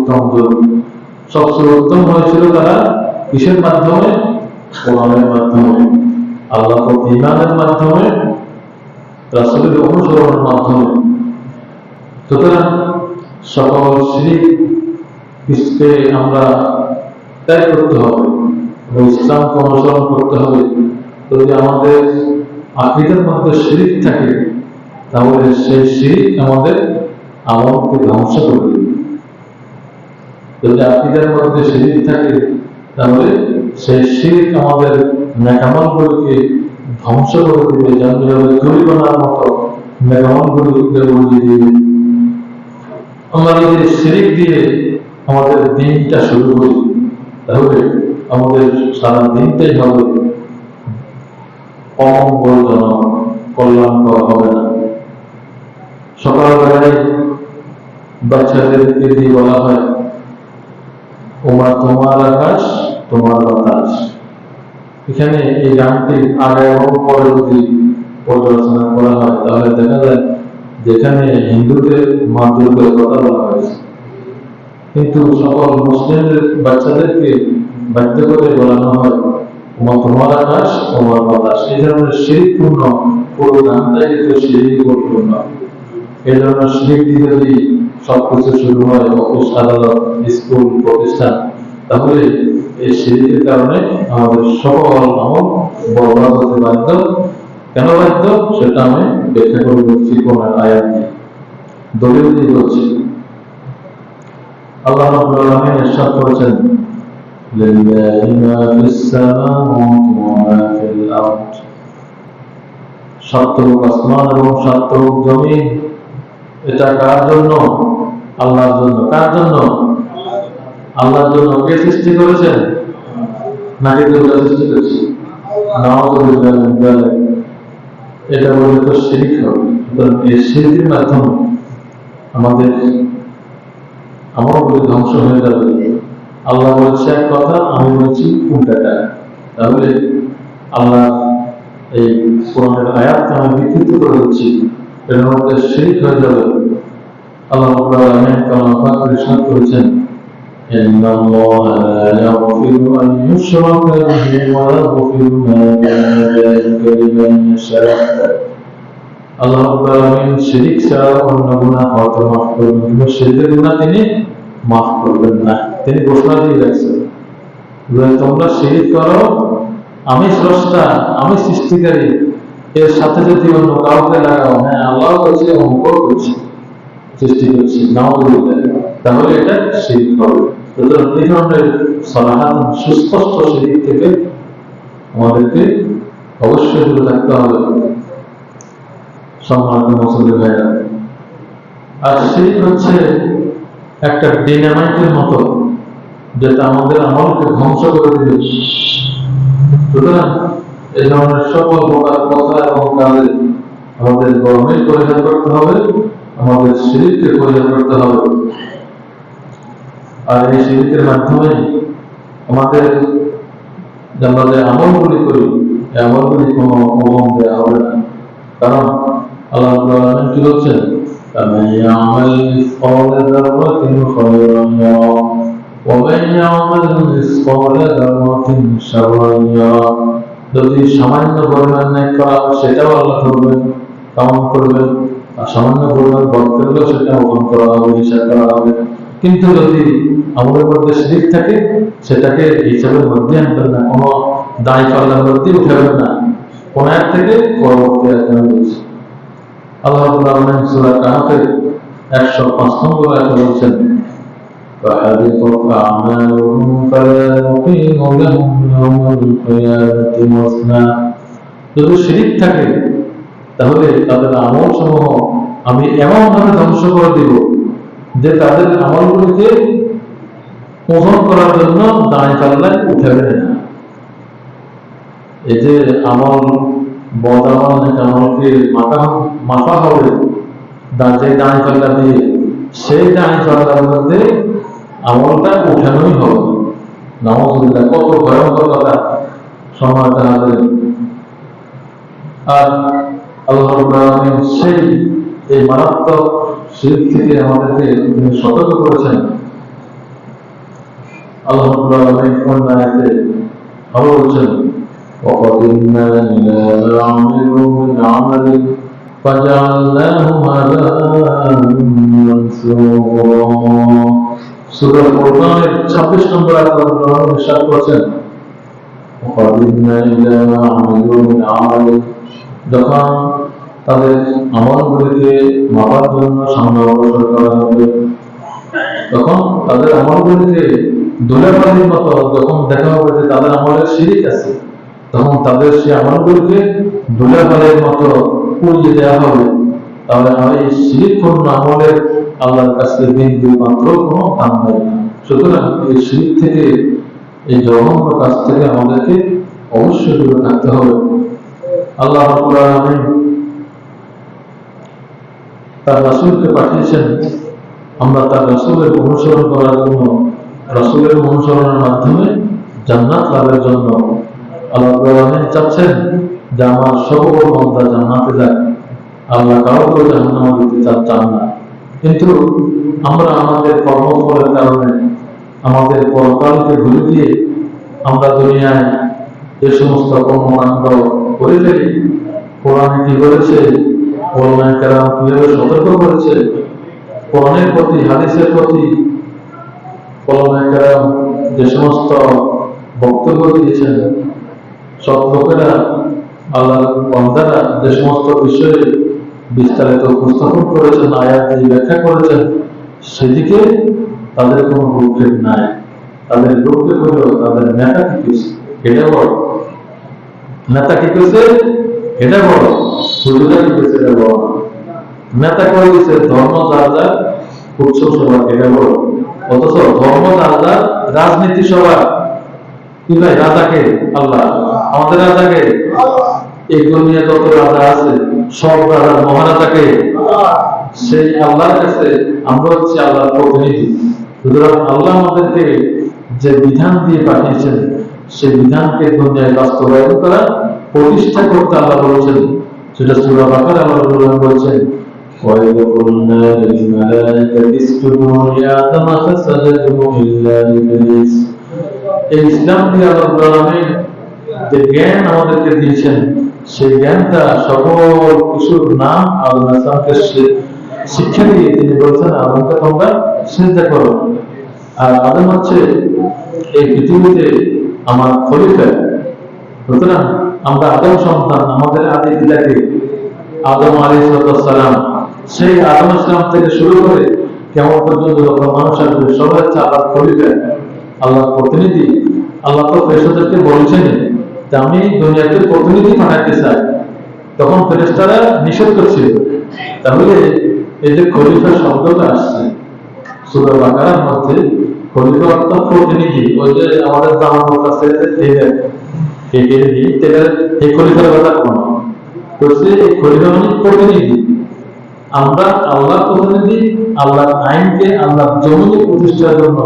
উত্তম যুগ। সবচেয়ে উত্তম হয়েছিল তারা কিসের মাধ্যমে? কোরআনের মাধ্যমে, আল্লাহ প্রতি ঈমানের মাধ্যমে, রাসূলের অনুসরণের মাধ্যমে। সুতরাং সকল শিরককে আমরা ত্যাগ করতে হবে, ইসলামকে অনুসরণ করতে হবে। যদি আমাদের আকীদার মধ্যে শিরক থাকে, তাহলে সেই শিরক আমাদের আমলকে ধ্বংস করে দেবে। যদি আকীদার মধ্যে শিরক থাকে, তাহলে সেই শিরক আমাদের নেক আমলগুলোকে ধ্বংস করে দেবে, যেভাবে তুলিবানার মতো নেক আমলগুলোকে উড়িয়ে দিবে। আমরা যদি শিরক দিয়ে আমাদের দিনটা শুরু করি, তাহলে আমাদের সারা দিনটাই হবে অমঙ্গলজনক, কল্যাণকর হবে না। সকালবেলায় বাচ্চাদেরকে দিয়ে বলা হয়, ওমা তোমার আকাশ তোমার বাতাস। এখানে এই গানটি আগে এবং পরে যদি পর্যালোচনা করা হয়, তাহলে দেখা যায় যেখানে হিন্দুদের মা দুর্গার কথা বলা হয়েছে, কিন্তু সকল মুসলিমদের বাচ্চাদেরকে বাধ্য করে বলানো হয় তোমার আকাশ তোমার বাতাস। এই ধরনের শিরকপূর্ণ পুরো গানটাই কিন্তু শিরকপূর্ণ। এই ধরনের শিরক দিয়ে যদি সবকিছু শুরু হয়, অফিস আদালত স্কুল প্রতিষ্ঠান, তাহলে এই শিরকের কারণে আমাদের সকল আমল বরবাদ হতে বাধ্য। কেন বাধ্য সেটা আমি ব্যাখ্যা করে বলছি কোরআন আয়াত দিয়ে, দলিল দিয়ে বলছি। আল্লাহ রাব্বুল আলামিন ইরশাদ করেছেন, লিল্লাহি মা ফিস সামাওয়াতি ওয়া মা ফিল আরদ। সাতরূপ আসমান এবং সাতরূপ জমিন, এটা কার জন্য? আল্লাহর জন্য। কার জন্য? আল্লাহর জন্য। কে সৃষ্টি করেছেন? নাকি দুর্গা সৃষ্টি করেছে? নাউযুবিল্লাহ। এটা বলে তো শিরক হবে। এই শিরকের মাধ্যমে আমাদের আমলগুলো ধ্বংস হয়ে যাবে। আল্লাহ বলছে এক কথা, আমি বলছি উল্টাটা। তাহলে আল্লাহ এই কোরআনের আয়াতকে আমি বিকৃত করে দিচ্ছি, এর মধ্যে শিরক হয়ে যাবে। আল্লাহ রাব্বুল আলামিন কালামে পাক ইরশাদ করেছেন, ইন্নাল্লাহা লা ইয়াগফিরু আন ইউশরাকা বিহি ওয়া ইয়াগফিরু মা দুনা যালিকা লিমান ইয়াশা। আল্লাহ রাব্বুল আলামিন শিরক ছাড়া অন্য গুনাহ হয়তো মাফ করবেন, কিন্তু শিরকের গুনাহ তিনি মাফ করবেন না। তিনি ঘোষণা দিয়ে রাখছেন যে তোমরা শিরক করো, আমি স্রষ্টা, আমি সৃষ্টিকারী, এর সাথে যদি অন্য কাউকে লাগাও, হ্যাঁ আল্লাহ করছে, অঙ্ক করছে, সৃষ্টি করছে, নাউযুবিল্লাহ, তাহলে এটা শিরক হবে। সুতরাং এই ধরনের সরাহাত সুস্পষ্ট শিরক থেকে আমাদেরকে অবশ্যই দূরে থাকতে হবে। সম্মানিত মুসলিম ভাইরা, আর শিরক হচ্ছে একটা ডিনামাইটের মতো, যেটা আমাদের আমলকে ধ্বংস করে দিবে। সুতরাং এই ধরনের সকল প্রকার কথা এবং কাজে আমাদের গরমে পরিহার করতে হবে, আমাদের শিরককে পরিহার করতে হবে। আর এই শিরকের মাধ্যমে আমাদের আমরা যে আমলগুলি করি, এই আমলগুলি কোনো ওজন দেওয়া হবে না। কারণ আল্লাহ রাব্বুল আলামিন কি বলছেন, فمن يعمل مثقال ذرة خيرا يره ومن يعمل مثقال ذرة شرا يره। যদি সামান্য পরিমাণ নেক করা হয়, সেটাও আল্লাহ করবেন, কামনা করবেন, আর সামান্য পরিমাণ বদ করলেও সেটা ওজন করা হবে, হিসাব করা হবে। কিন্তু যদি আমাদের মধ্যে শিরক থাকে, সেটাকে হিসাবের মধ্যে আনবেন না, কোনো দায় পাল্লার মধ্যে উঠাবেন না। কোন এক থেকে পরবর্তী এক বলছে আল্লাহ রাব্বুল আলামিন সূরা কাহফের 105 নম্বর আয়াতে বলছেন, فَحَبِطَتْ أَعْمَالُهُمْ فَلَا نُقِيمُ لَهُمْ يَوْمَ الْقِيَامَةِ وَزْنًا। যদি শিরক থাকে, তাহলে তাদের আমল সমূহ আমি এমনভাবে ধ্বংস করে দিব যে তাদের আমলগুলিকে ওজন করার জন্য দাঁড়ায় পাল্লায় উঠাবে না। এই যে আমল, বদ আমল, আমলকে মাপা হবে যে দাঁড়ায় পাল্লা দিয়ে, সেই দাঁড়ায় পাল্লার মধ্যে আমলটা উঠানোই হবে। নাউযুবিল্লাহ, কত ভয়ঙ্কর কথা সম্মানিত হাজিরিন। আর আল্লাহ রাব্বুল আলামিন এই মারাত্মক শিরক থেকে আমাদেরকে সতর্ক করেছেন। আলামিন অন্য আয়াতে আরো বলছেন وَقَدِمْنَا إِلَى مَا عَمِلُوا مِنْ عَمَلٍ فَجَعَلْنَاهُ هَبَاءً مَنثُورًا। সূরা ফুরকানের 26 নম্বর আয়াতে আল্লাহ ইরশাদ করেছেন وَقَدِمْنَا إِلَى مَا عَمِلُوا مِنْ عَمَلٍ, যখন তাদের আমলগুলিকে মাপার জন্য সামনে অগ্রসর করা হবে, তখন তাদের আমলগুলিকে ধুলাবালির মতো যখন দেখা হবে যে তাদের আমলের শিরিক আছে, তখন তাদের সেই আমলগুলিকে ধুলাবালির মতো পুড়িয়ে দেওয়া হবে। তাহলে আমার এই শিরিকপূর্ণ আমলের আল্লাহর কাছে বিন্দু মাত্র কোনো দাম নেই। সুতরাং এই শিরিক থেকে, এই জঘন্য কাজ থেকে আমাদেরকে অবশ্যই দূরে থাকতে হবে। আল্লাহ রাব্বুল আলামিন তার রাসূলকে পাঠিয়েছেন আমরা তার রাসূলের অনুসরণ করার জন্য, রাসূলের অনুসরণের মাধ্যমে জান্নাত লাভের জন্য। আল্লাহ রাব্বুল আলামিন চাচ্ছেন যে আমার সকল বান্দা জান্নাতে যাক। আল্লাহ কাউকে জাহান্নামে দিতে চান না। কিন্তু আমরা আমাদের কর্মফলের কারণে আমাদের পরকালকে ভুলে দিয়ে আমরা দুনিয়ায় যে সমস্ত কর্মকাণ্ড করে ফেলি, কোরআনে কি বলেছে, ওলামায়ে কেরাম কিভাবে সতর্ক করেছে, কোরআনের প্রতি, হাদিসের প্রতি ওলামায়ে কেরাম যে সমস্ত বক্তব্য দিয়েছেন, সব লোকেরা, আল্লাহর বান্দারা যে সমস্ত বিষয়ে বিস্তারিত উপস্থাপন করেছেন, আয়াত দিয়ে ব্যাখ্যা করেছেন, সেদিকে তাদের কোনো ভ্রুক্ষেপ নাই। তাদের ভ্রুক্ষেপ হলো তাদের নেতা কি করছে এটা বড়, নেতা কি করছে এটা বড়, হুজুরা কি করছে এটা বড়। নেতা করে দিচ্ছে ধর্ম যার যার, উৎসব সভা এটা বড়। অথচ ধর্ম যার যার, রাজনীতি সভা কি ভাই, রাজাকে আল্লাহ, আমাদের রাজাকে, এই দুনিয়া যত রাজা আছে সব রাজার মহারাজাকে, সেই আল্লাহর কাছে আমরা হচ্ছে আল্লাহর প্রতিনিধি। সুতরাং আল্লাহ আমাদেরকে যে বিধান দিয়ে পাঠিয়েছেন, সেই বিধানকে দুনিয়ায় বাস্তবায়ন করা, প্রতিষ্ঠা করতে আল্লাহ বলেছেন। সেটা সূরা বাকারা আল্লাহ বলেছেন وَإِذْ قُلْنَا لِلْمَلَائِكَةِ اسْجُدُوا لِآدَمَ فَسَجَدُوا إِلَّا إِبْلِيسَ। এই ইসলাম দিয়ে আল্লাহ রাব্বুল আলামিন যে জ্ঞান আমাদেরকে দিয়েছেন, সেই জ্ঞানটা সকল কিছুর নাম আল্লাহকে শিক্ষা দিয়ে তিনি বলছেন আদমকে তোমরা সিজদা করো। আর আদম হচ্ছে এই পৃথিবীতে আমার খলিফা। সুতরাং আমরা আদম সন্তান, আমাদের আদি পিতাকে আদম আলাইহিস সালাম, সেই আদম ইসলাম থেকে শুরু করে কেমন পর্যন্ত যত মানুষ আসবে সবাই হচ্ছে আল্লাহর খলিফা, আল্লাহর প্রতিনিধি। আল্লাহ তো ফেরেশতাদেরকে বলছেন যে আমি দুনিয়াতে প্রতিনিধি পাঠাতে চাই, তখন ফেরেশতারা নিষেধ করছিল। তাহলে এই যে খলিফা শব্দটা আসছে সূরা বাকারার মধ্যে, খলিফা অর্থ প্রতিনিধি। ওই যে আমাদের জামানোর কাছে এই খলিফার কথা কোন করছে, এই খলিফা মানে প্রতিনিধি। আমরা আল্লাহর প্রতিনিধি, আল্লাহর আইনকে, আল্লাহর জমিনে প্রতিষ্ঠার জন্য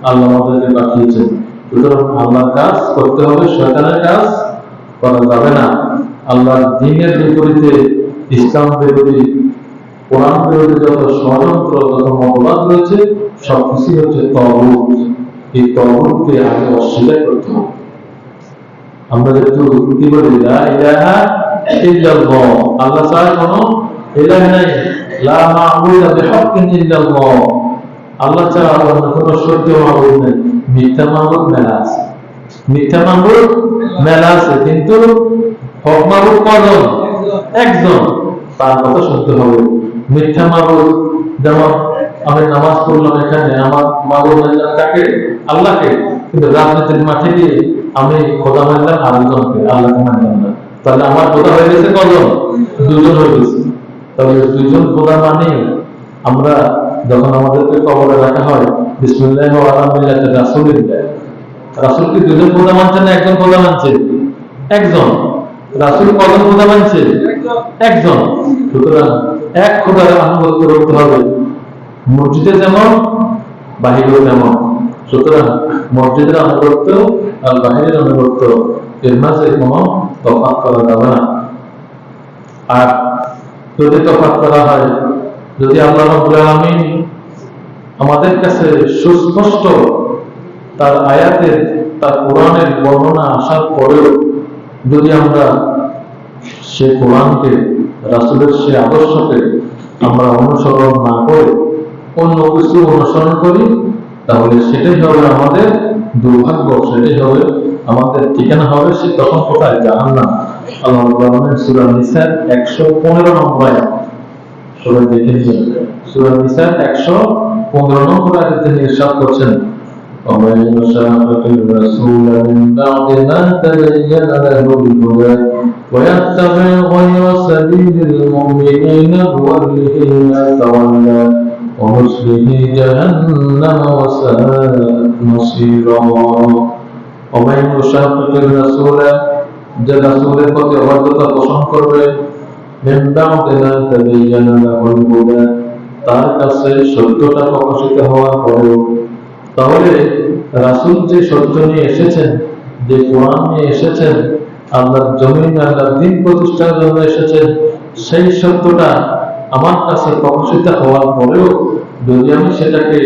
আল্লাহ আমাদেরকে পাঠিয়েছেন। সুতরাং আল্লাহর কাজ করতে হবে, শয়তানের কাজ করা যাবে না। আল্লাহর দ্বীনের বিপরীতে, ইসলাম বিরোধী, কোরআন বিরোধী যত ষড়যন্ত্র, যত মতবাদ রয়েছে, সবকিছু হচ্ছে তাগুত। এই তাগুতকে আগে অস্বীকার করতে হবে। আমরা যেহেতু কি বলি লা ইলাহা ইল্লাল্লাহ, আল্লাহ ছাড়া কোনো ইলাহ নাই, লা মা'বুদা বিহাক্কিন ইল্লাল্লাহ, আল্লাহ ছাড়া অন্য কোনো সত্য মাবুদ নেই। মিথ্যা মাবুদ মেলা আছে, মিথ্যা মাবুদ মেলা আছে, কিন্তু হক মাবুদ কজন? একজন, তার কথা শুনতে হবে। মিথ্যা মাবুদ, যেমন আমি নামাজ পড়লাম, এখানে আমার মাবুদ মানলাম কাকে? আল্লাহকে, কিন্তু রাজনীতির মাঠে গিয়ে আমি খোদা মানলাম আরেকজনকে, আল্লাহকে মানলাম না। তাহলে আমার খোদা হয়ে গেছে কজন? দুজন হয়ে গেছে। তাহলে দুইজন খোদা মানে আমরা যখন আমাদেরকে কবরে রাখা হয় বিসমিল্লাহি ওয়া আলা মিল্লাতি রাসূলিল্লাহ, রাসূল কি দুজন খোদা মানছে না একজন খোদা মানছে? একজন। রাসূল কজন খোদা মানছে? একজন। সুতরাং এক খোদার আনুগত্য করতে হবে, মসজিদে যেমন বাহিরেও তেমন। সুতরাং মসজিদের আনুগত্য আর বাহিরের আনুগত্য, এর মাঝে কোনো তফাৎ করা যাবে না। আর যদি তফাৎ করা হয়, যদি আল্লাহ রাব্বুল আলামিন আমাদের কাছে সুস্পষ্ট তার আয়াতের তার কোরআনের বর্ণনা আসার পরেও যদি আমরা সে কোরআনকে, রাসূলের সে আদর্শকে আমরা অনুসরণ না করে অন্য কিছু অনুসরণ করি, তাহলে সেটাই হবে আমাদের দুর্ভাগ্য, সেটাই হবে আমাদের ঠিকানা, হবে সে তখন কোথায়? জাহান্নাম। আল্লাহ রাব্বুল আলামিন সূরা নিসার 115 নম্বর আয়াত, সবাই দেখে নিন। সূরা নিসার 115 নম্বর আয়াতে তিনি ইরশাদ করছেন, ومن يشاقق الرسول من بعد ما تبين له الهدى ويتبع غير سبيل المؤمنين نوله ما تولى ونصله جهنم وساءت مصيرا। ومن يشاقق الرسول, যে রাসূলের প্রতি অবাধ্যতা পোষণ করবে, من بعد ما تبين له الهدى, তার কাছে সত্যটা প্রকাশিত হওয়ার পরেও, তাহলে রাসূল যে সত্য নিয়ে এসেছেন, যে কোরআন নিয়ে এসেছেন, আল্লাহর জমিনে আল্লাহর দ্বীন প্রতিষ্ঠার জন্য এসেছেন, সেই সত্যটা আমার কাছে প্রকাশিত হওয়ার পরেও যদি আমি সেটাকে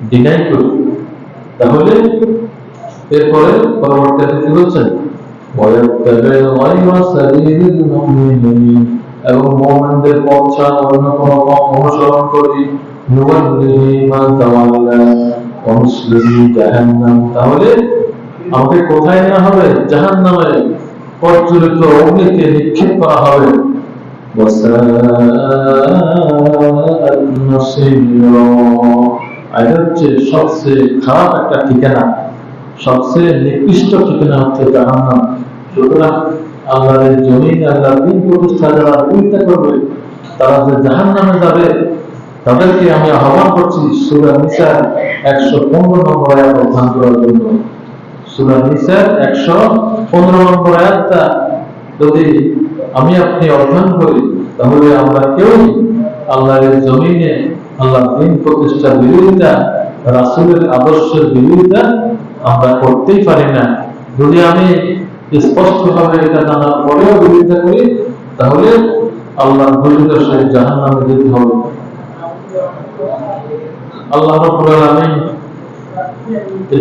ডিনাই করি, তাহলে এরপরে পরবর্তীতে কি বলছেন, এবং মুমিনদের পথ ছাড়া অন্য কোনো পথ অনুসরণ করি, নুওয়াল্লিহি মা তাওয়াল্লা ওয়া নুসলিহি জাহান্নাম, তাহলে আমাকে কোথায় নেওয়া হবে? জাহান্নামে প্রজ্বলিত অগ্নিতে নিক্ষেপ করা হবে। ওয়াসাআত মাসীরা, এটা হচ্ছে সবচেয়ে খারাপ একটা ঠিকানা, সবচেয়ে নিকৃষ্ট ঠিকানা হচ্ছে জাহান্নাম। সুতরাং আল্লাহর জমিন, আল্লাহর দ্বীন প্রতিষ্ঠা যারা বিরোধিতা করবে, তারা যে জাহান্নামে যাবে, তাদেরকে আমি আহ্বান করছি সূরা নিসার 115 নম্বর আয়াত অধ্যয়ন করার জন্য। সূরা নিসার 115 নম্বর আয়াতটা যদি আমি আপনি অধ্যয়ন করি, তাহলে আমরা কেউ আল্লাহর জমিনে আল্লাহর দ্বীন প্রতিষ্ঠার বিরোধিতা, রাসূলের আদর্শের বিরোধিতা আমরা করতেই পারি না। যদি আমি স্পষ্টভাবে এটা জানার পরেও বিরোধিতা করি, তাহলে আল্লাহর ঘোষিত সেই জাহান্নামে যেতে হবে। আল্লাহ রাব্বুল আলামিন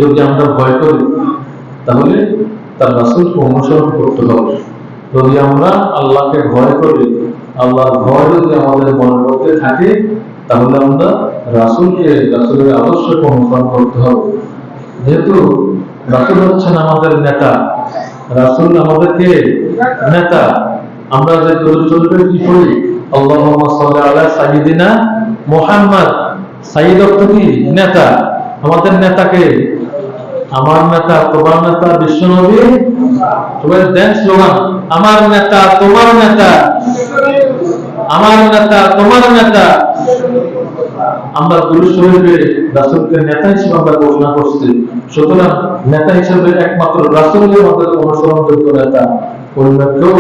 যদি আমরা ভয় করি, তাহলে তার রাসূলকে অনুসরণ করতে হবে। যদি আমরা আল্লাহকে ভয় করি, আল্লাহর ভয় যদি আমাদের মনের মধ্যে থাকে, তাহলে আমরা রাসূলকে, রাসূলের আদর্শকে অনুসরণ করতে হবে। যেহেতু রাসূল হচ্ছেন আমাদের নেতা, রাসূল আমাদেরকে নেতা, আমরা যে চলবে কি করি, আল্লাহুম্মা সাল্লি আলা সাইয়্যিদিনা মুহাম্মদ, সাইয়্যিদ অর্থ কি? নেতা। আমাদের নেতাকে, আমার নেতা, তোমার নেতা বিশ্বনবী, সবাই দেন স্লোগান, আমার নেতা তোমার নেতা, আমার নেতা তোমার নেতা। আমরা দুরূদ শরীফে রাসূলকে নেতা হিসেবে আমরা ঘোষণা করছি। সুতরাং নেতা হিসেবে একমাত্র রাসূলই আমাদের অনুসরণযোগ্য নেতা। অন্য কেউ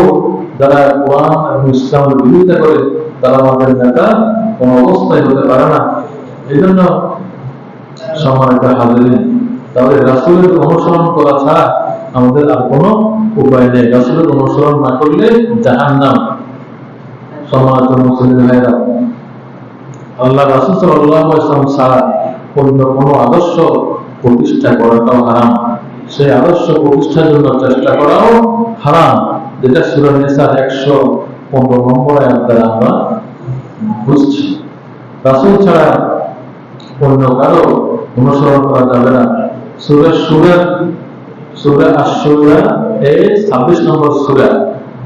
যারা কোরআন এবং ইসলামের বিরোধিতা করে, তারা আমাদের নেতা কোন অবস্থায় হতে পারে না। এই জন্য সম্মানিত হাজিরিন, তাহলে রাসূলের অনুসরণ করা ছাড়া আমাদের আর কোনো উপায় নেই। রাসূলের অনুসরণ না করলে জাহান্নাম। সম্মানিত মুসলিম ভাইরা, আল্লাহ রাসূল সাল্লাল্লাহু আলাইহি ওয়াসাল্লাম ছাড়া অন্য কোনো আদর্শ প্রতিষ্ঠা করাটাও হারাম, সেই আদর্শ প্রতিষ্ঠার জন্য চেষ্টা করাও হারাম, যেটা সূরা নিসার 115 নম্বর আয়াত দ্বারা আমরা বুঝছি। রাসূল ছাড়া অন্য কারো অনুসরণ করা যাবে না। সূরা আশ-শূরা এর 26 নম্বর সূরা,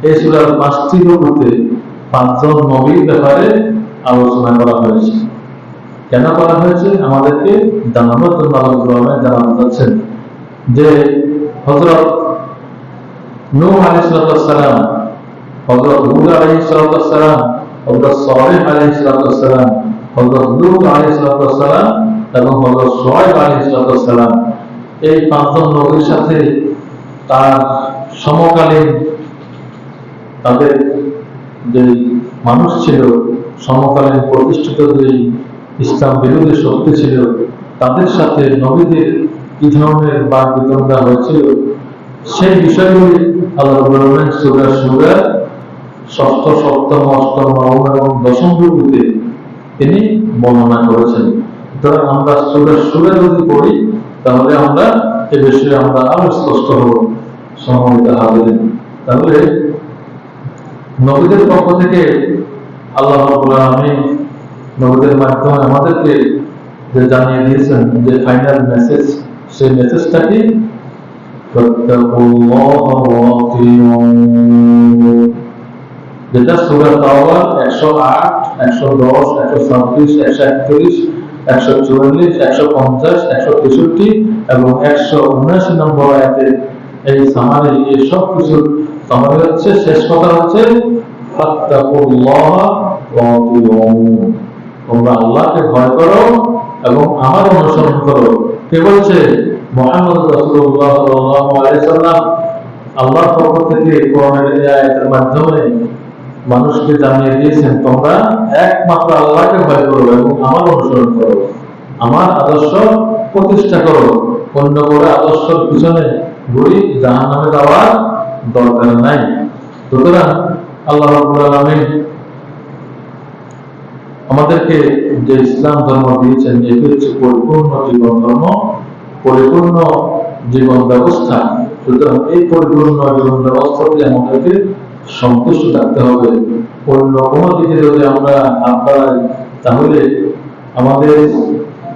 এই সূরার 5টি রুকুতে 5 জন নবীর ব্যাপারে আলোচনা করা হয়েছে। কেন করা হয়েছে? আমাদেরকে জানানোর জন্য আল্লাহ জানাতে চাচ্ছেন যে হযরত নূহ আলাইহিস সালাম, হযরত হুদ আলাইহিস সালাম, হযরত সালেহ আলাইহিস সালাম, হযরত লূত আলাইহিস সালাম এবং হযরত শুআয়ব আলাইহিস সালাম, এই 5 জন নবীর সাথে তার সমকালীন তাদের যে মানুষ ছিল, সমকালীন প্রতিষ্ঠিত যে ইসলাম বিরোধী শক্তি ছিল, তাদের সাথে নবীদের কি ধরনের বাদ বিতণ্ডা হয়েছিল, সেই বিষয়গুলি আল্লাহ রাব্বুল আলামিন সূরা শুরা 6ষ্ঠ, 7ম, 8ম, 9ম এবং 10ম রুকুতে তিনি বর্ণনা করেছেন। সুতরাং আমরা সূরা শুরা যদি পড়ি, তাহলে আমরা এ বিষয়ে আমরা আরো স্পষ্ট হব সম্মানিত হাজিরিন। তাহলে নবীদের পক্ষ থেকে আল্লাহ রাব্বুল আলামিন নবীদের মাধ্যমে আমাদেরকে যে জানিয়ে দিয়েছেন যে ফাইনাল মেসেজ, সেই মেসেজটা কি? যেটা সূরা তাওবা 108, 110, 136, 141, 144, 150, 163 এবং 179 নম্বর আয়াতে এই সামারি, এই সব কিছুর সামারি হচ্ছে, শেষ কথা হচ্ছে ফাত্তাকুল্লাহ ওয়া আতিউন, তোমরা আল্লাহকে ভয় করো এবং আমার অনুসরণ করো। কে বলছে? মুহাম্মদ রাসূলুল্লাহ সাল্লাল্লাহু আলাইহি সাল্লাম আল্লাহর পক্ষ থেকে কোরআনের এই আয়াতের মাধ্যমে মানুষকে জানিয়ে দিয়েছেন, তোমরা একমাত্র আল্লাহকে ভয় করো এবং আমার অনুসরণ করো, আমার আদর্শ প্রতিষ্ঠা করো, অন্য কোনো আদর্শের পিছনে ঘুরি জাহান্নামে যাওয়ার দরকার নাই। সুতরাং আল্লাহ রাব্বুল আলামিন আমাদেরকে যে ইসলাম ধর্ম দিয়েছেন, এটি হচ্ছে পরিপূর্ণ জীবন ধর্ম, পরিপূর্ণ জীবন ব্যবস্থা। সুতরাং এই পরিপূর্ণ জীবন ব্যবস্থাতে আমাদেরকে সন্তুষ্ট থাকতে হবে। অন্য কোনো দিকে যদি আমরা হাত বাড়াই, তাহলে আমাদের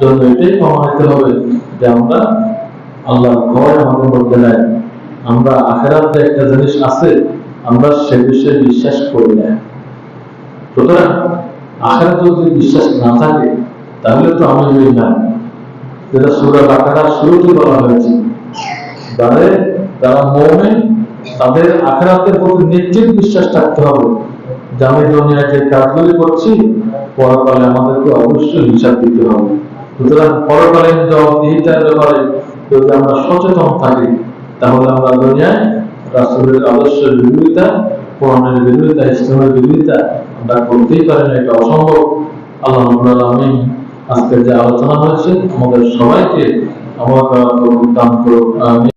জন্য এটাই প্রমাণিত হবে যে আমরা আল্লাহর ভয় আমাদের মধ্যে নাই। আমরা আখিরাতে একটা জিনিস আছে, আমরা সে বিষয়ে বিশ্বাস করি না। সুতরাং আখিরাতে যদি বিশ্বাস না থাকে, তাহলে তো আমি ইমান, যেটা সূরা বাকারার শুরুতে বলা হয়েছে, যারা মুমিন তাদের আখিরাতের প্রতি নিশ্চিত বিশ্বাস থাকতে হবে যে আমি দুনিয়ায় যে কাজগুলি করছি, পরকালে আমাদেরকে অবশ্যই হিসাব দিতে হবে। সুতরাং পরকালীন জবাবদিহিতার ব্যাপারে যদি আমরা সচেতন থাকি, তাহলে আমরা দুনিয়ায় রাসূলের আদর্শের বিরোধিতা, কোরআনের বিরোধিতা, ইসলামের বিরোধিতা আমরা করতেই পারি না, এটা অসম্ভব। আল্লাহ রাব্বুল আলামিন আজকের যে আলোচনা হয়েছে আমাদের সবাইকে আমল করার তৌফিক দান করুন। আমিন।